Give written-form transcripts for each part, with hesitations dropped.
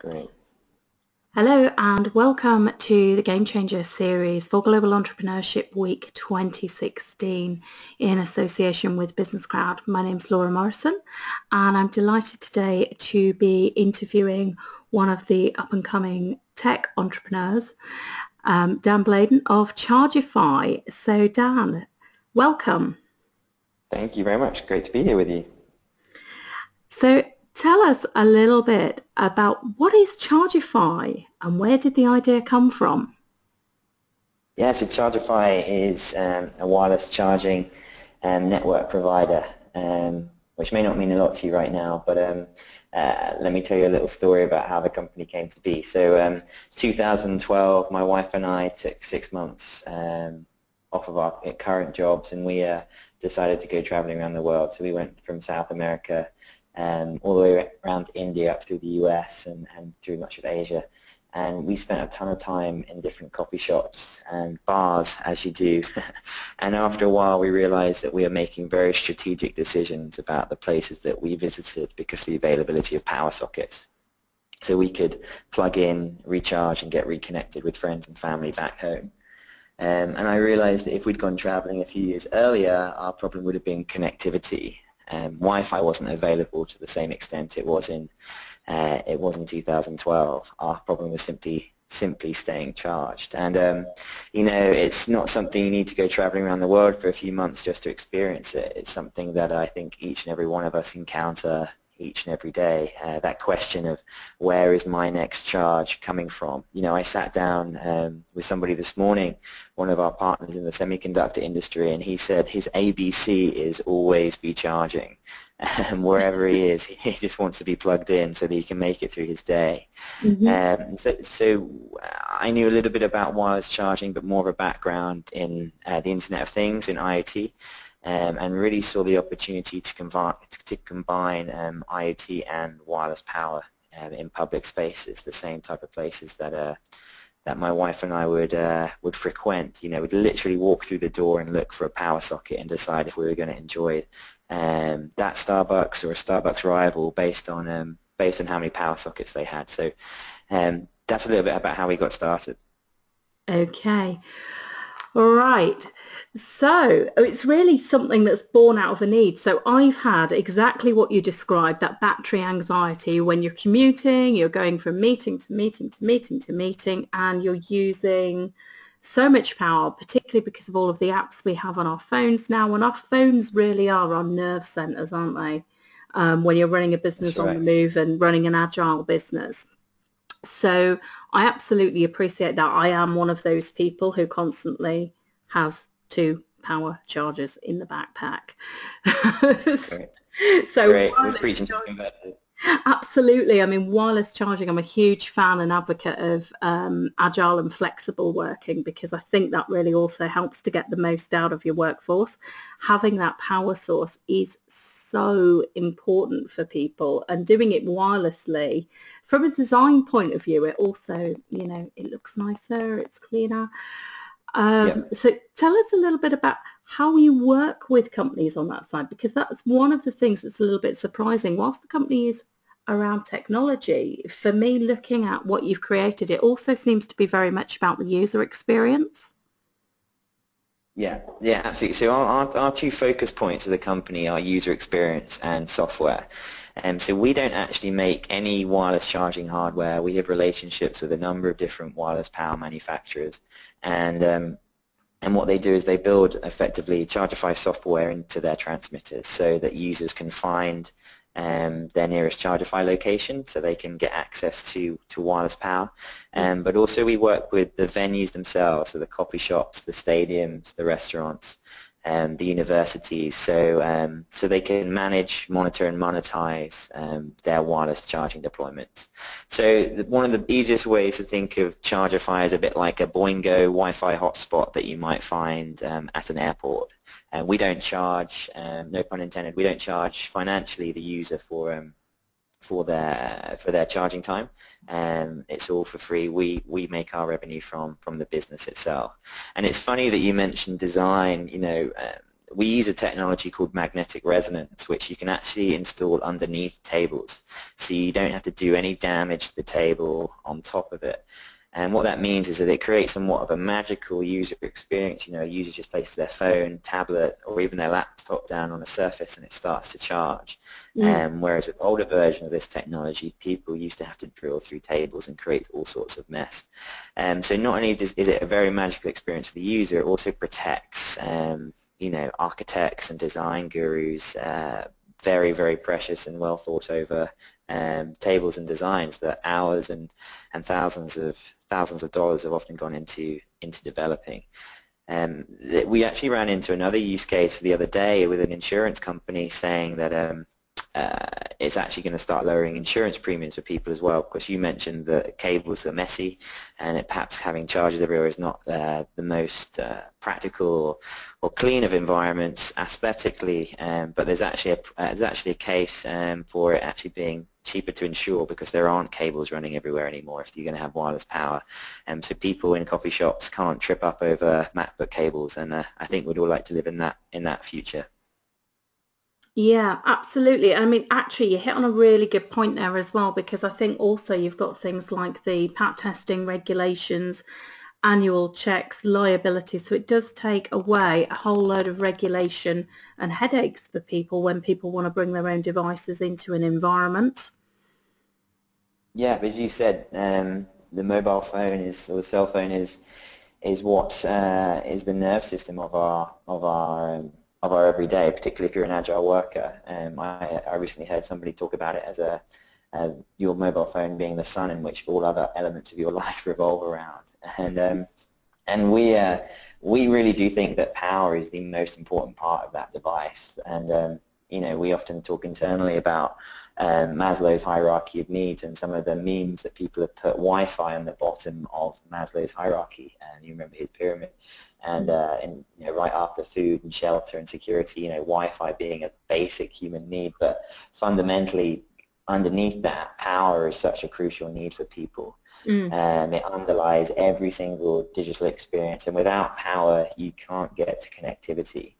Great. Hello and welcome to the Game Changer series for Global Entrepreneurship Week 2016 in association with Business Crowd. My name's Laura Morrison and I'm delighted today to be interviewing one of the up-and-coming tech entrepreneurs, Dan Bladen of ChargeFi. So Dan, welcome. Thank you very much. Great to be here with you. So tell us a little bit about what is ChargeFi and where did the idea come from? Yeah, so ChargeFi is a wireless charging network provider, which may not mean a lot to you right now, but let me tell you a little story about how the company came to be. So 2012, my wife and I took 6 months off of our current jobs, and we decided to go traveling around the world. So we went from South America all the way around India up through the US and through much of Asia. And we spent a ton of time in different coffee shops and bars, as you do. And after a while, we realized that we were making very strategic decisions about the places that we visited because of the availability of power sockets. So we could plug in, recharge, and get reconnected with friends and family back home. And I realized that if we'd gone traveling a few years earlier, our problem would have been connectivity. Wi-Fi wasn't available to the same extent it was in 2012. Our problem was simply staying charged. And it's not something you need to go traveling around the world for a few months just to experience it. It's something that I think each and every one of us encounter each and every day. That question of where is my next charge coming from? I sat down with somebody this morning, one of our partners in the semiconductor industry, and he said his ABC is always be charging. Wherever he is, he just wants to be plugged in so that he can make it through his day. Mm-hmm. So I knew a little bit about wireless charging, but more of a background in the Internet of Things, in IoT. And really saw the opportunity to combine IoT and wireless power in public spaces, the same type of places that my wife and I would frequent. We'd literally walk through the door and look for a power socket and decide if we were going to enjoy that Starbucks or a Starbucks rival based on how many power sockets they had. So that's a little bit about how we got started. Okay. All right. So it's really something that's born out of a need. So I've had exactly what you described, that battery anxiety when you're commuting, you're going from meeting to meeting to meeting to meeting, and you're using so much power, particularly because of all of the apps we have on our phones now. And our phones really are our nerve centers, aren't they? When you're running a business That's on the right. move and running an agile business. So I absolutely appreciate that. I am one of those people who constantly has 2 power chargers in the backpack. Great. So Great. We're wireless preaching to the charging, converted. absolutely. I mean, wireless charging, I'm a huge fan and advocate of agile and flexible working because I think that really also helps to get the most out of your workforce. Having that power source is so important for people, and doing it wirelessly from a design point of view, it also, it looks nicer, it's cleaner. Yep. So tell us a little bit about how you work with companies on that side, because that's one of the things that's a little bit surprising. Whilst the company is around technology, for me, looking at what you've created, it also seems to be very much about the user experience. Yeah, absolutely. So our two focus points of the company are user experience and software. So we don't actually make any wireless charging hardware. We have relationships with a number of different wireless power manufacturers, and what they do is they build effectively ChargeFi software into their transmitters so that users can find their nearest ChargeFi location so they can get access to wireless power. But also we work with the venues themselves, so the coffee shops, the stadiums, the restaurants, the universities, so they can manage, monitor, and monetize their wireless charging deployments. So one of the easiest ways to think of ChargeFi is a bit like a Boingo Wi-Fi hotspot that you might find at an airport. And we don't charge, no pun intended, we don't charge financially the user for their charging time. It's all for free. We make our revenue from the business itself. And it's funny that you mentioned design. we use a technology called magnetic resonance, which you can actually install underneath tables, so you don't have to do any damage to the table on top of it. And what that means is that it creates somewhat of a magical user experience. You know, a user just places their phone, tablet, or even their laptop down on a surface and it starts to charge. Whereas with older versions of this technology, people used to have to drill through tables and create all sorts of mess. So not only is it a very magical experience for the user, it also protects you know, architects and design gurus, very, very precious and well thought over tables and designs that hours and thousands of dollars have often gone into developing. We actually ran into another use case the other day with an insurance company saying that it's actually going to start lowering insurance premiums for people as well, because you mentioned that cables are messy and perhaps having chargers everywhere is not the most practical or clean of environments aesthetically, but there's actually a case for it actually being cheaper to insure because there aren't cables running everywhere anymore if you're going to have wireless power. So people in coffee shops can't trip up over MacBook cables, and I think we'd all like to live in that future. Yeah, absolutely. I mean, actually, you hit on a really good point there as well, because I think also you've got things like the PAT testing regulations, annual checks, liability. So it does take away a whole load of regulation and headaches for people when people want to bring their own devices into an environment. Yeah, as you said, the mobile phone or the cell phone is what is the nerve system of our everyday, particularly if you're an agile worker. I recently heard somebody talk about it as your mobile phone being the sun in which all other elements of your life revolve around. And we really do think that power is the most important part of that device. And you know, we often talk internally about Maslow's hierarchy of needs, and some of the memes that people have put Wi-Fi on the bottom of Maslow's hierarchy, and you remember his pyramid, and you know, right after food and shelter and security, you know, Wi-Fi being a basic human need, but fundamentally underneath that, power is such a crucial need for people. It underlies every single digital experience, and without power you can't get to connectivity.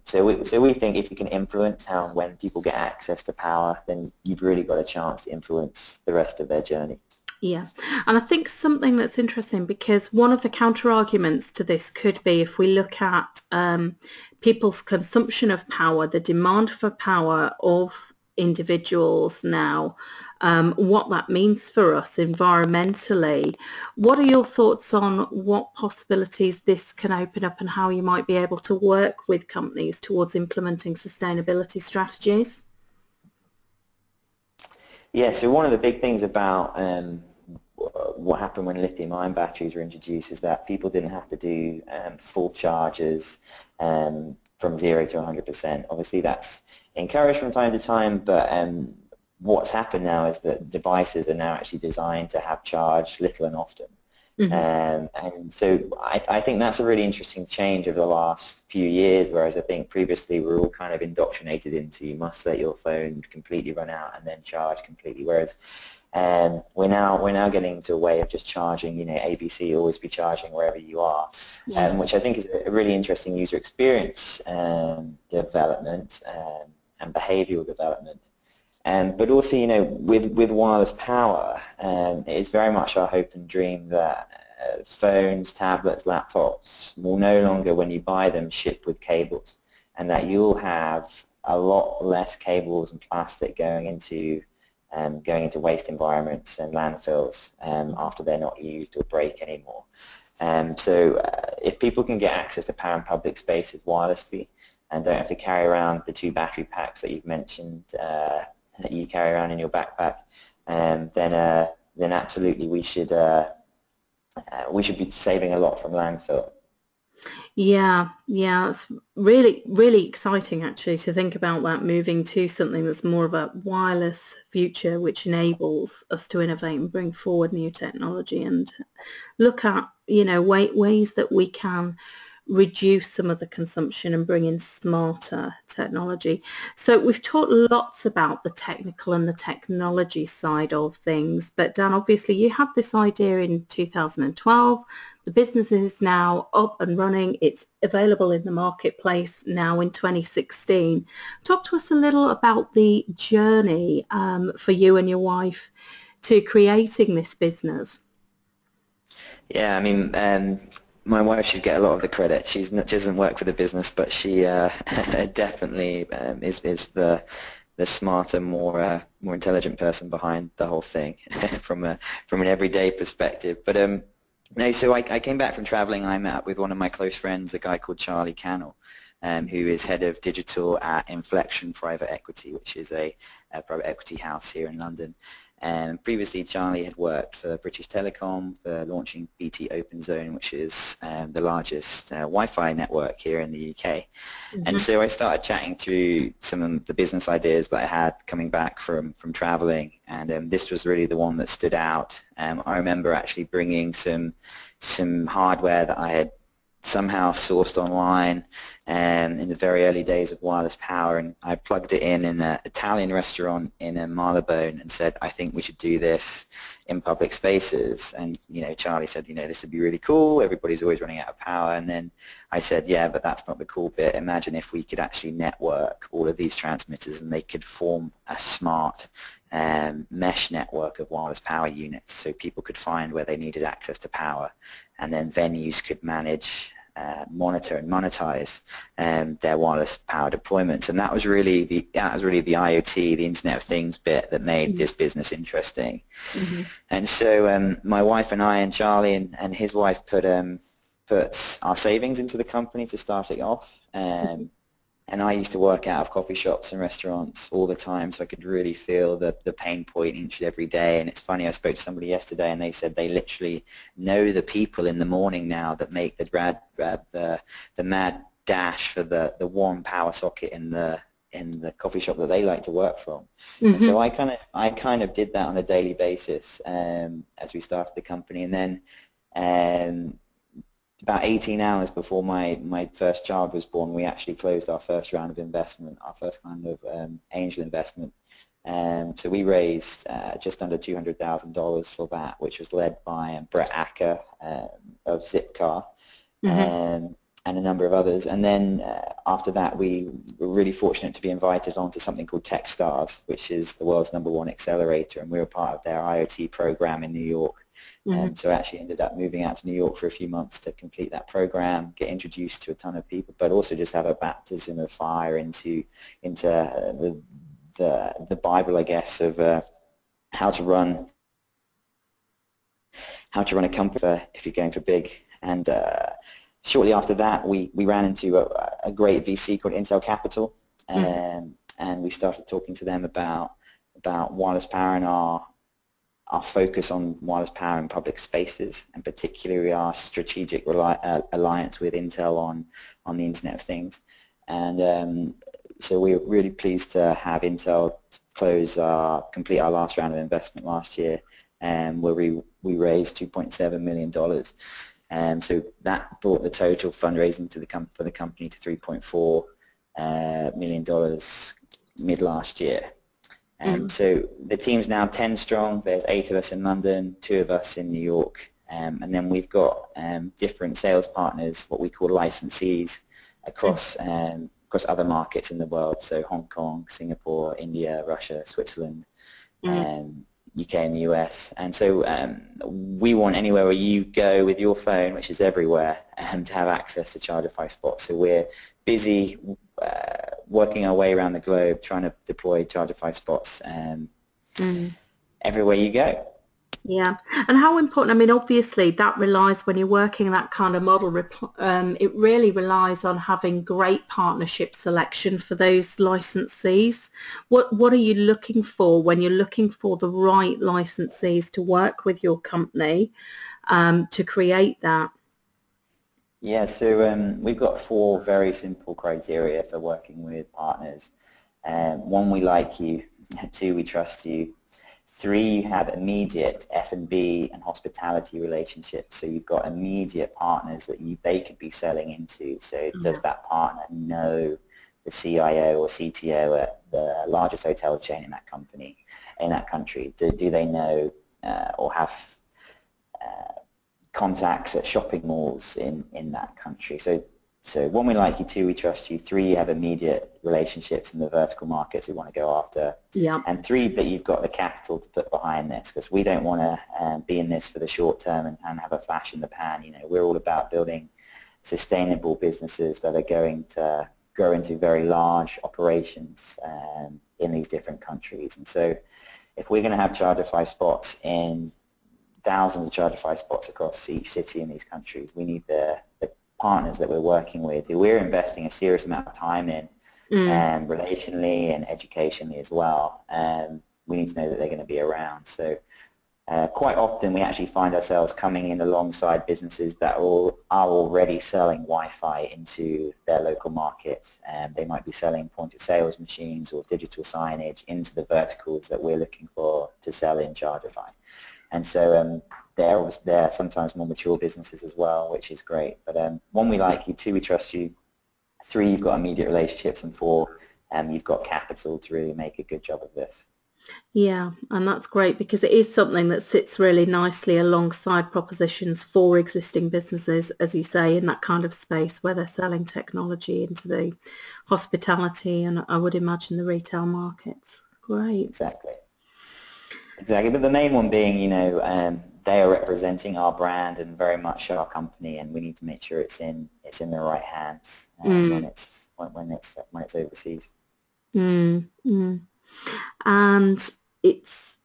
So we think if you can influence how and when people get access to power, then you've really got a chance to influence the rest of their journey. Yeah, and I think something that's interesting, because one of the counter arguments to this could be, if we look at people's consumption of power, the demand for power of individuals now, what that means for us environmentally. What are your thoughts on what possibilities this can open up and how you might be able to work with companies towards implementing sustainability strategies? Yeah, so one of the big things about what happened when lithium-ion batteries were introduced is that people didn't have to do full charges from 0 to 100%. Obviously that's encouraged from time to time, but what's happened now is that devices are now actually designed to have charge little and often. And so I think that's a really interesting change over the last few years, whereas I think previously we were all kind of indoctrinated into you must let your phone completely run out and then charge completely, whereas we're now getting to a way of just charging, you know, ABC, always be charging wherever you are, which I think is a really interesting user experience development and behavioral development. But also, you know, with wireless power, it's very much our hope and dream that phones, tablets, laptops will no longer, when you buy them, ship with cables, and that you'll have a lot less cables and plastic going into waste environments and landfills after they're not used or break anymore. So if people can get access to power in public spaces wirelessly and don't have to carry around the 2 battery packs that you've mentioned that you carry around in your backpack, then absolutely we should be saving a lot from landfill. Yeah, it's really, really exciting actually to think about that, moving to something that's more of a wireless future, which enables us to innovate and bring forward new technology and look at, you know, ways that we can reduce some of the consumption and bring in smarter technology. So we've talked lots about the technical and the technology side of things, but Dan, obviously you had this idea in 2012. The business is now up and running. It's available in the marketplace now in 2016. Talk to us a little about the journey for you and your wife to creating this business. Yeah, I mean, my wife should get a lot of the credit. She doesn't work for the business, but she definitely is the smarter, more intelligent person behind the whole thing from an everyday perspective. But no, so I came back from traveling and I met up with one of my close friends, a guy called Charlie Cannell, who is head of digital at Inflection Private Equity, which is a private equity house here in London. And previously, Charlie had worked for British Telecom for launching BT Open Zone, which is the largest Wi-Fi network here in the UK. Mm-hmm. And so I started chatting through some of the business ideas that I had coming back from traveling, and this was really the one that stood out. I remember actually bringing some hardware that I had somehow sourced online in the very early days of wireless power, and I plugged it in an Italian restaurant in Marylebone and said, I think we should do this in public spaces. And Charlie said, this would be really cool, everybody's always running out of power. And then I said, yeah, but that's not the cool bit. Imagine if we could actually network all of these transmitters and they could form a smart mesh network of wireless power units, so people could find where they needed access to power, and then venues could manage, monitor and monetize their wireless power deployments. And that was really the IoT, the Internet of Things bit that made this business interesting. Mm-hmm. And so my wife and I and Charlie and his wife put our savings into the company to start it off. And I used to work out of coffee shops and restaurants all the time, so I could really feel the pain point each and every day. And it's funny, I spoke to somebody yesterday and they said they literally know the people in the morning now that make the mad dash for the one power socket in the coffee shop that they like to work from. Mm-hmm. And so I kind of did that on a daily basis as we started the company. And then about 18 hours before my first child was born, we actually closed our first round of investment, our first kind of angel investment. So we raised just under $200,000 for that, which was led by Brett Acker of Zipcar, mm-hmm. And a number of others. And then after that, we were really fortunate to be invited onto something called TechStars, which is the world's #1 accelerator, and we were part of their IoT program in New York. Mm-hmm. So I actually ended up moving out to New York for a few months to complete that program, get introduced to a ton of people, but also just have a baptism of fire into the Bible, I guess, of how to run a company if you're going for big. And shortly after that, we ran into a great VC called Intel Capital, and we started talking to them about wireless power and our focus on wireless power in public spaces, and particularly our strategic alliance with Intel on the Internet of Things. And so we were really pleased to have Intel complete our last round of investment last year, where we raised $2.7 million. So that brought the total fundraising for the company to $3.4 million mid last year. So the team's now 10 strong. There's 8 of us in London, 2 of us in New York, and then we've got different sales partners, what we call licensees, across other markets in the world. So Hong Kong, Singapore, India, Russia, Switzerland, UK and the US. And so we want anywhere where you go with your phone, which is everywhere, to have access to ChargeFi spots. So we're busy working our way around the globe trying to deploy ChargeFi spots everywhere you go. Yeah, and how important, I mean, obviously that relies, when you're working that kind of model, it really relies on having great partnership selection for those licensees. What are you looking for when you're looking for the right licensees to work with your company to create that? Yeah, so we've got 4 very simple criteria for working with partners. 1, we like you. 2, we trust you. 3, you have immediate F&B and hospitality relationships. So you've got immediate partners that they could be selling into. So does that partner know the CIO or CTO at the largest hotel chain in that country? Do they know or have contacts at shopping malls in that country? So 1, we like you. 2, we trust you. 3, you have immediate relationships in the vertical markets we want to go after. Yeah. And 3, that you've got the capital to put behind this, because we don't want to be in this for the short term and have a flash in the pan. You know, we're all about building sustainable businesses that are going to grow into very large operations in these different countries. And so if we're going to have ChargeFi spots in thousands of ChargeFi spots across each city in these countries, we need the partners that we're working with, who we're investing a serious amount of time in, relationally and educationally as well. We need to know that they're going to be around. So quite often we actually find ourselves coming in alongside businesses that are already selling Wi-Fi into their local market. They might be selling point-of-sales machines or digital signage into the verticals that we're looking for to sell in ChargeFi. And so they're sometimes more mature businesses as well, which is great. But 1, we like you. 2, we trust you. 3, you've got immediate relationships. And 4, you've got capital to really make a good job of this. Yeah, and that's great, because it is something that sits really nicely alongside propositions for existing businesses, as you say, in that kind of space where they're selling technology into the hospitality and I would imagine the retail markets. Great. Exactly. But the main one being, you know, they are representing our brand and very much our company, and we need to make sure it's in the right hands when it's overseas. And it's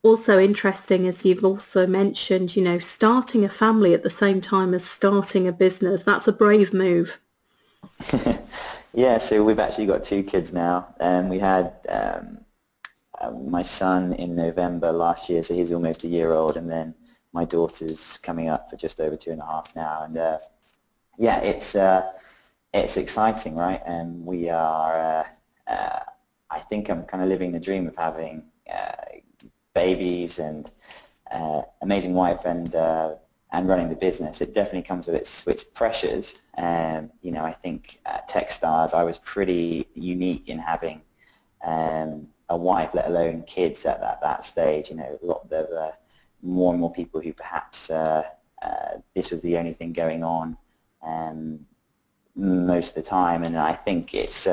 also interesting, as you've also mentioned, you know, starting a family at the same time as starting a business. That's a brave move. Yeah, so we've actually got 2 kids now, and we had my son in November last year, so he's almost a year old, and then my daughter's coming up for just over 2.5 now. And yeah, it's exciting, right? And we are. I think I'm kind of living the dream of having babies and amazing wife and running the business. It definitely comes with its pressures. You know, I think Techstars, I was pretty unique in having a wife, let alone kids at that stage. You know, there's more and more people who perhaps this was the only thing going on most of the time, and I think it's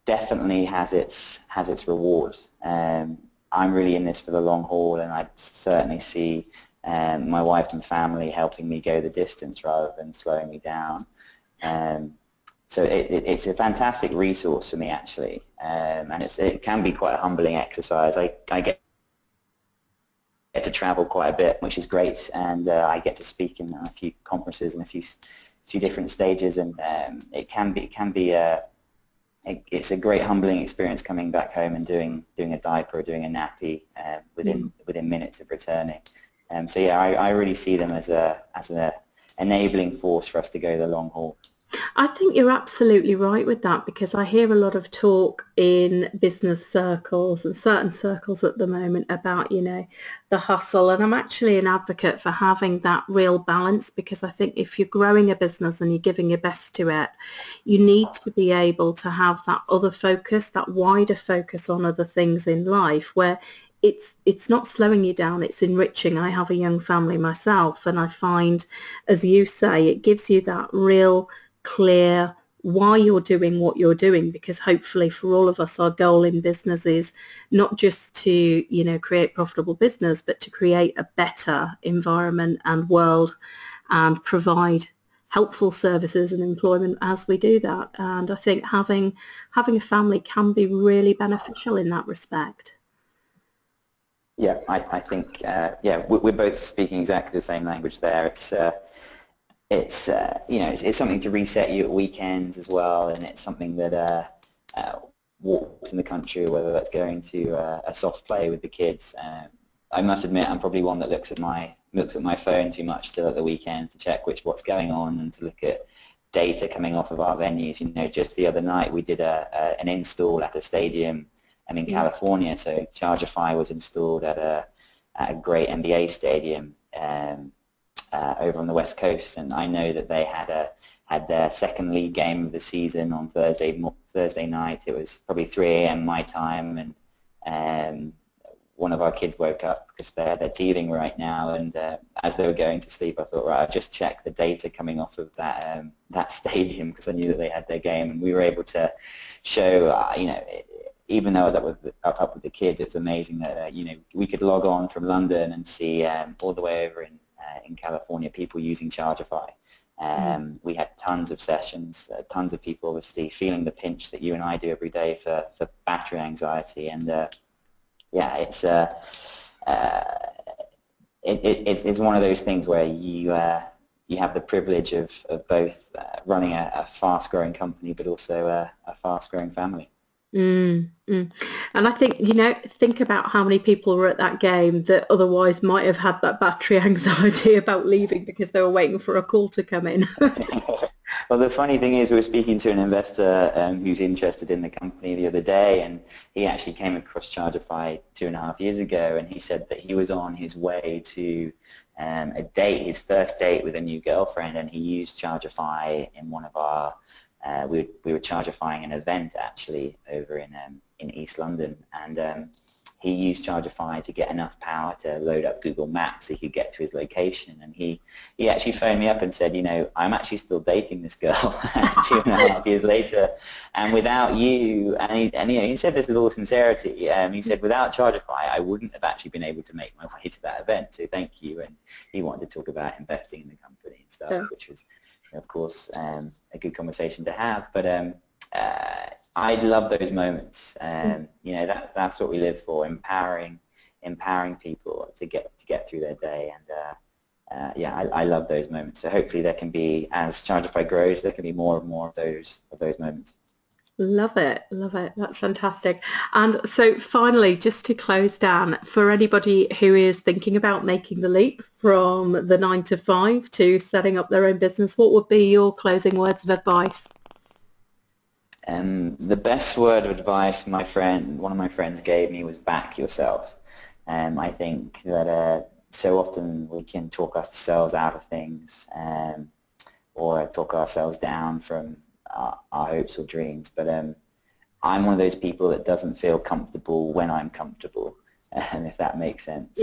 definitely has its rewards. I'm really in this for the long haul, and I certainly see my wife and family helping me go the distance rather than slowing me down. So it's a fantastic resource for me, actually, and it can be quite a humbling exercise. I get to travel quite a bit, which is great, and I get to speak in a few conferences and a few different stages, and it can be it's a great humbling experience coming back home and doing a diaper or doing a nappy within minutes of returning. So yeah, I really see them as an enabling force for us to go the long haul. I think you're absolutely right with that, because I hear a lot of talk in business circles and certain circles at the moment about, you know, the hustle, and I'm actually an advocate for having that real balance, because I think if you're growing a business and you're giving your best to it, you need to be able to have that other focus, that wider focus on other things in life, where it's not slowing you down, it's enriching. I have a young family myself, and I find, as you say, it gives you that real clear why you're doing what you're doing, because hopefully for all of us our goal in business is not just to, you know, create profitable business, but to create a better environment and world and provide helpful services and employment as we do that. And I think having a family can be really beneficial in that respect. Yeah, I think yeah, we're both speaking exactly the same language there. It's you know, it's something to reset you at weekends as well, and it's something that walks in the country, whether that's going to a soft play with the kids. I must admit, I'm probably one that looks at my phone too much still at the weekend to check what's going on and to look at data coming off of our venues. You know, just the other night we did an install at a stadium in California. So ChargeFi was installed at a great NBA stadium over on the West Coast, and I know that they had their second league game of the season on Thursday night. It was probably 3 a.m. my time, and one of our kids woke up because they're teething right now, and as they were going to sleep, I thought, right, I'll just check the data coming off of that stadium, because I knew that they had their game, and we were able to show, even though I was up with the kids, it was amazing that we could log on from London and see all the way over in California people using ChargeFi. We had tons of sessions, tons of people obviously feeling the pinch that you and I do every day for battery anxiety, and it's one of those things where you have the privilege of both running a fast-growing company, but also a fast-growing family. And I think, think about how many people were at that game that otherwise might have had that battery anxiety about leaving because they were waiting for a call to come in. Well, the funny thing is, we were speaking to an investor who's interested in the company the other day, and he actually came across ChargeFi 2.5 years ago, and he said that he was on his way to his first date with a new girlfriend, and he used ChargeFi in one of our we were ChargeFying an event actually over in East London, and he used ChargeFi to get enough power to load up Google Maps so he could get to his location, and he actually phoned me up and said, I'm actually still dating this girl 2.5 years later, and without you, and he said this with all sincerity, he said, without ChargeFi I wouldn't have actually been able to make my way to that event, so thank you. And he wanted to talk about investing in the company and stuff, which was, of course, a good conversation to have. But I love those moments, and that's what we live for: empowering people to get through their day. And I love those moments. So hopefully there can be, as ChargeFi grows, there can be more and more of those moments. Love it. That's fantastic. And so finally, just to close down, for anybody who is thinking about making the leap from the 9-to-5 to setting up their own business, what would be your closing words of advice? The best word of advice one of my friends gave me was back yourself. I think that so often we can talk ourselves out of things, or talk ourselves down from our hopes or dreams, but I'm one of those people that doesn't feel comfortable when I'm comfortable, if that makes sense.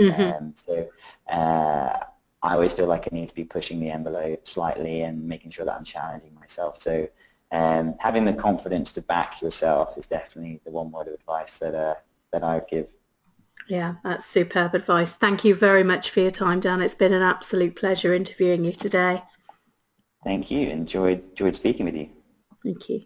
So I always feel like I need to be pushing the envelope slightly and making sure that I'm challenging myself. So having the confidence to back yourself is definitely the one word of advice that I would give. Yeah, that's superb advice. Thank you very much for your time, Dan. It's been an absolute pleasure interviewing you today. Thank you. Enjoyed speaking with you. Thank you.